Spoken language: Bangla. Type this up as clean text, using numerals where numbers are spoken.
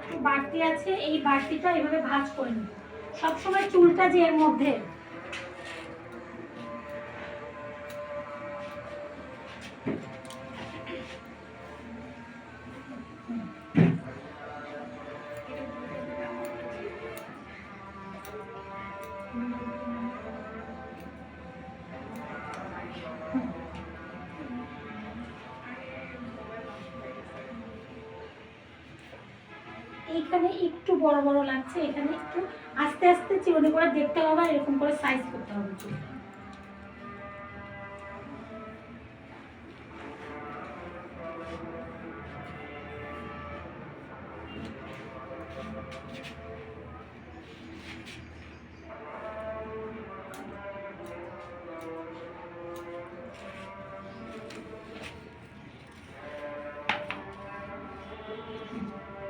একটু বাড়তি আছে, এই বাড়তিটা এভাবে ভাঁজ করে নেব। সবসময় চুলটা যে এর মধ্যে এইখানে একটু বড় বড় লাগছে, এখানে একটু আস্তে আস্তে চিরুনি করে দেখতে হবে, এরকম করে সাইজ করতে হবে চুল।